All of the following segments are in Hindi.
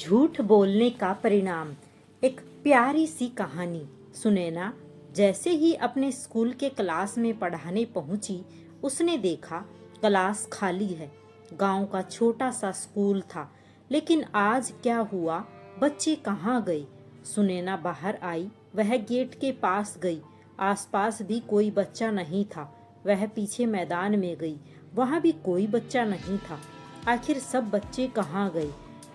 झूठ बोलने का परिणाम। एक प्यारी सी कहानी। सुनैना जैसे ही अपने स्कूल के क्लास में पढ़ाने पहुंची, उसने देखा क्लास खाली है। गांव का छोटा सा स्कूल था, लेकिन आज क्या हुआ, बच्चे कहाँ गए? सुनैना बाहर आई, वह गेट के पास गई। आसपास भी कोई बच्चा नहीं था। वह पीछे मैदान में गई, वहाँ भी कोई बच्चा नहीं था। आखिर सब बच्चे कहाँ गए?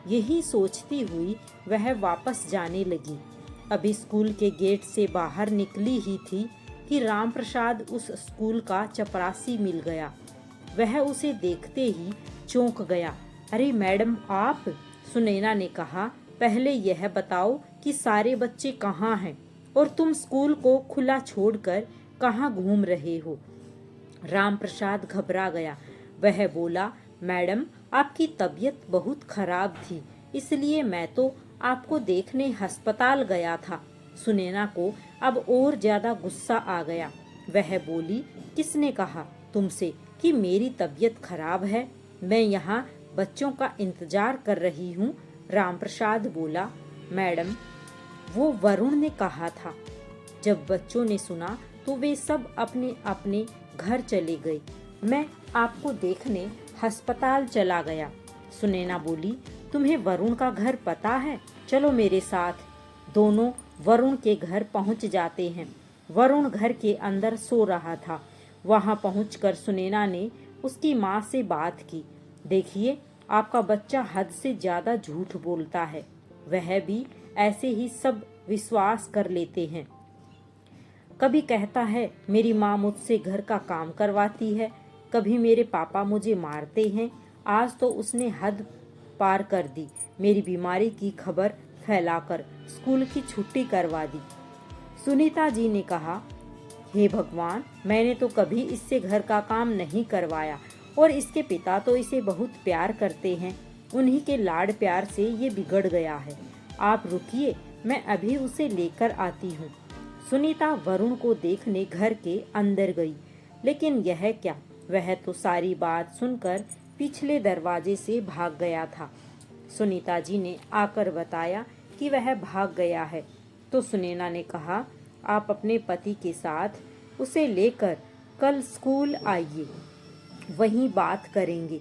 यही सोचती हुई वह वापस जाने लगी। अभी स्कूल के गेट से बाहर निकली ही थी कि रामप्रसाद उस स्कूल का चपरासी मिल गया। वह उसे देखते ही चौंक गया। अरे मैडम आप? सुनैना ने कहा, पहले यह बताओ कि सारे बच्चे कहाँ हैं और तुम स्कूल को खुला छोड़कर कहाँ घूम रहे हो? रामप्रसाद घबरा गया। वह बोला, मैडम आपकी तबीयत बहुत खराब थी, इसलिए मैं तो आपको देखने अस्पताल गया था। सुनैना को अब और ज्यादा गुस्सा आ गया। वह बोली, किसने कहा तुमसे कि मेरी तबीयत खराब है? मैं यहाँ बच्चों का इंतजार कर रही हूँ। रामप्रसाद बोला, मैडम वो वरुण ने कहा था। जब बच्चों ने सुना तो वे सब अपने अपने घर चले गए। मैं आपको देखने अस्पताल चला गया। सुनैना बोली, तुम्हें वरुण का घर पता है? चलो मेरे साथ। दोनों वरुण के घर पहुंच जाते हैं। वरुण घर के अंदर सो रहा था। वहां पहुंचकर सुनैना ने उसकी माँ से बात की। देखिए, आपका बच्चा हद से ज्यादा झूठ बोलता है। वह भी ऐसे ही सब विश्वास कर लेते हैं। कभी कहता है मेरी माँ मुझसे घर का काम करवाती है, कभी मेरे पापा मुझे मारते हैं। आज तो उसने हद पार कर दी, मेरी बीमारी की खबर फैलाकर स्कूल की छुट्टी करवा दी। सुनीता जी ने कहा, हे भगवान, मैंने तो कभी इससे घर का काम नहीं करवाया और इसके पिता तो इसे बहुत प्यार करते हैं। उन्हीं के लाड प्यार से ये बिगड़ गया है। आप रुकिए, मैं अभी उसे लेकर आती हूँ। सुनीता वरुण को देखने घर के अंदर गई, लेकिन यह क्या, वह तो सारी बात सुनकर पिछले दरवाजे से भाग गया था। सुनीता जी ने आकर बताया कि वह भाग गया है। तो सुनैना ने कहा, आप अपने पति के साथ उसे लेकर कल स्कूल आइए, वहीं बात करेंगे।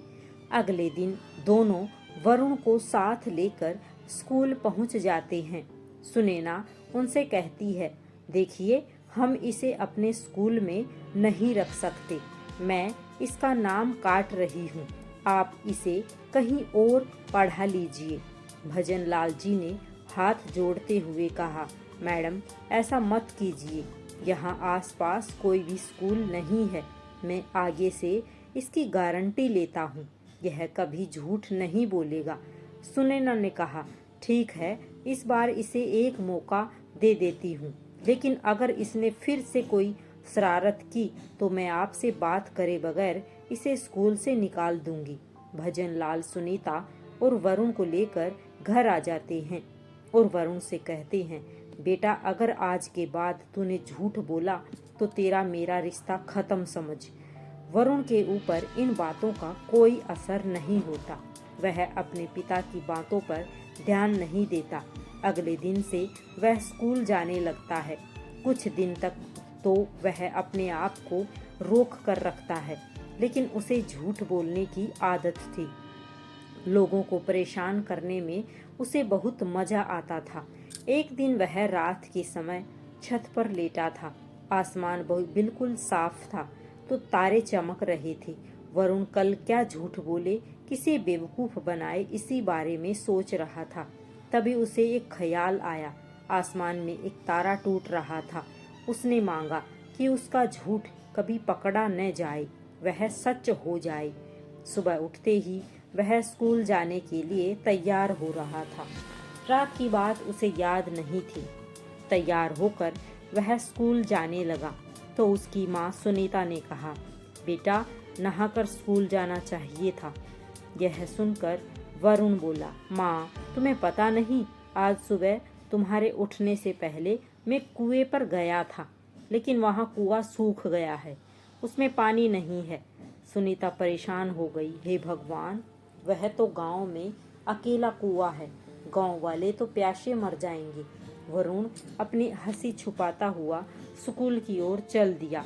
अगले दिन दोनों वरुण को साथ लेकर स्कूल पहुंच जाते हैं। सुनैना उनसे कहती है, देखिए, हम इसे अपने स्कूल में नहीं रख सकते। मैं इसका नाम काट रही हूँ। आप इसे कहीं और पढ़ा लीजिए। भजन लाल जी ने हाथ जोड़ते हुए कहा, मैडम ऐसा मत कीजिए। यहाँ आसपास कोई भी स्कूल नहीं है। मैं आगे से इसकी गारंटी लेता हूँ, यह कभी झूठ नहीं बोलेगा। सुनैना ने कहा, ठीक है, इस बार इसे एक मौका दे देती हूँ, लेकिन अगर इसने फिर से कोई शरारत की तो मैं आपसे बात करे बगैर इसे स्कूल से निकाल दूंगी। भजन लाल सुनीता और वरुण को लेकर घर आ जाते हैं और वरुण से कहते हैं, बेटा अगर आज के बाद तूने झूठ बोला तो तेरा मेरा रिश्ता खत्म समझ। वरुण के ऊपर इन बातों का कोई असर नहीं होता। वह अपने पिता की बातों पर ध्यान नहीं देता। अगले दिन से वह स्कूल जाने लगता है। कुछ दिन तक तो वह अपने आप को रोक कर रखता है, लेकिन उसे झूठ बोलने की आदत थी। लोगों को परेशान करने में उसे बहुत मजा आता था। एक दिन वह रात के समय छत पर लेटा था। आसमान बिल्कुल साफ था तो तारे चमक रहे थे। वरुण कल क्या झूठ बोले, किसे बेवकूफ बनाए, इसी बारे में सोच रहा था। तभी उसे एक ख्याल आया। आसमान में एक तारा टूट रहा था। उसने मांगा कि उसका झूठ कभी पकड़ा न जाए, वह सच हो जाए। सुबह उठते ही वह स्कूल जाने के लिए तैयार हो रहा था। रात की बात उसे याद नहीं थी। तैयार होकर वह स्कूल जाने लगा तो उसकी माँ सुनीता ने कहा, बेटा नहाकर स्कूल जाना चाहिए था। यह सुनकर वरुण बोला, माँ तुम्हें पता नहीं, आज सुबह तुम्हारे उठने से पहले मैं कुएं पर गया था, लेकिन वहाँ कुआं सूख गया है, उसमें पानी नहीं है। सुनीता परेशान हो गई, हे भगवान, वह तो गांव में अकेला कुआं है, गांव वाले तो प्यासे मर जाएंगे। वरुण अपनी हंसी छुपाता हुआ स्कूल की ओर चल दिया।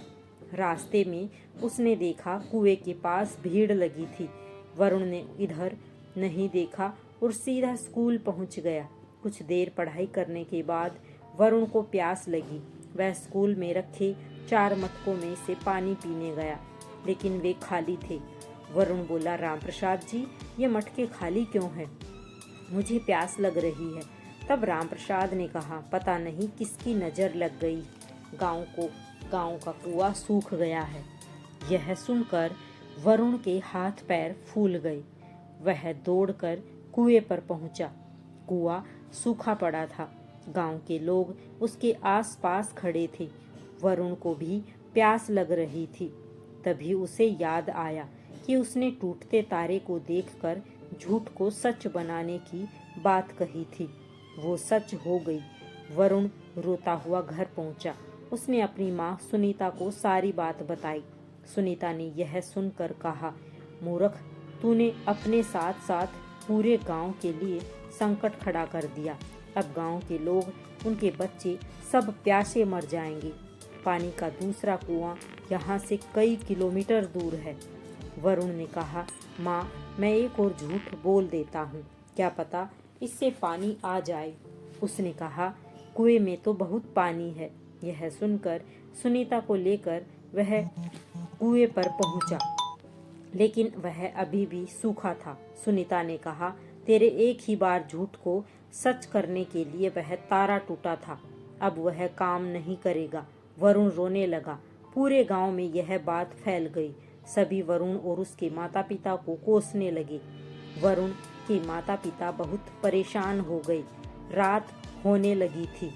रास्ते में उसने देखा कुएं के पास भीड़ लगी थी। वरुण ने इधर नहीं देखा और सीधा स्कूल पहुंच गया। कुछ देर पढ़ाई करने के बाद वरुण को प्यास लगी। वह स्कूल में रखे 4 मटकों में से पानी पीने गया, लेकिन वे खाली थे। वरुण बोला, राम प्रसाद जी, ये मटके खाली क्यों हैं? मुझे प्यास लग रही है। तब राम प्रसाद ने कहा, पता नहीं किसकी नज़र लग गई, गांव का कुआं सूख गया है। यह सुनकर वरुण के हाथ पैर फूल गए। वह दौड़कर कुएं पर पहुंचा। कुआं सूखा पड़ा था। गांव के लोग उसके आसपास खड़े थे। वरुण को भी प्यास लग रही थी। तभी उसे याद आया कि उसने टूटते तारे को देखकर झूठ को सच बनाने की बात कही थी। वो सच हो गई। वरुण रोता हुआ घर पहुंचा। उसने अपनी माँ सुनीता को सारी बात बताई। सुनीता ने यह सुनकर कहा, मूर्ख, तूने अपने साथ साथ पूरे गांव के लिए संकट खड़ा कर दिया। अब गांव के लोग, उनके बच्चे सब प्यासे मर जाएंगे। पानी का दूसरा कुआं यहाँ से कई किलोमीटर दूर है। वरुण ने कहा, माँ, मैं एक और झूठ बोल देता हूँ, क्या पता इससे पानी आ जाए। उसने कहा, कुएं में तो बहुत पानी है। यह सुनकर सुनीता को लेकर वह कुएं पर पहुंचा, लेकिन वह अभी भी सूखा था। सुनीता ने कहा, तेरे एक ही बार झूठ को सच करने के लिए वह तारा टूटा था, अब वह काम नहीं करेगा। वरुण रोने लगा। पूरे गांव में यह बात फैल गई। सभी वरुण और उसके माता पिता को कोसने लगे। वरुण के माता पिता बहुत परेशान हो गए। रात होने लगी थी।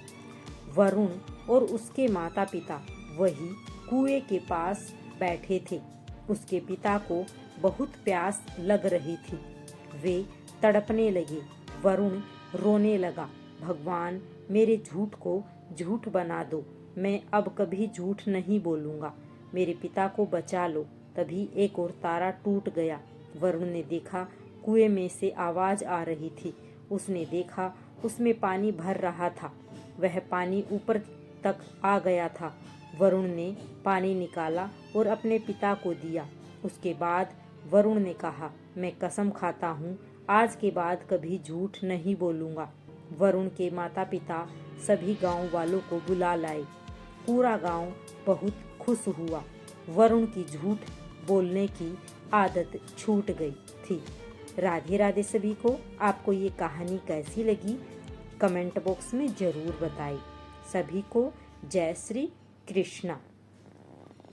वरुण और उसके माता पिता वही कुएं के पास बैठे थे। उसके पिता को बहुत प्यास लग रही थी। वे तड़पने लगे। वरुण रोने लगा, भगवान, मेरे झूठ को झूठ बना दो। मैं अब कभी झूठ नहीं बोलूँगा। मेरे पिता को बचा लो। तभी एक और तारा टूट गया। वरुण ने देखा कुएं में से आवाज़ आ रही थी। उसने देखा उसमें पानी भर रहा था। वह पानी ऊपर तक आ गया था। वरुण ने पानी निकाला और अपने पिता को दिया। उसके बाद वरुण ने कहा, मैं कसम खाता हूँ, आज के बाद कभी झूठ नहीं बोलूँगा। वरुण के माता पिता सभी गांव वालों को बुला लाए। पूरा गांव बहुत खुश हुआ। वरुण की झूठ बोलने की आदत छूट गई थी। राधे राधे सभी को। आपको ये कहानी कैसी लगी कमेंट बॉक्स में ज़रूर बताएं। सभी को जय श्री कृष्णा।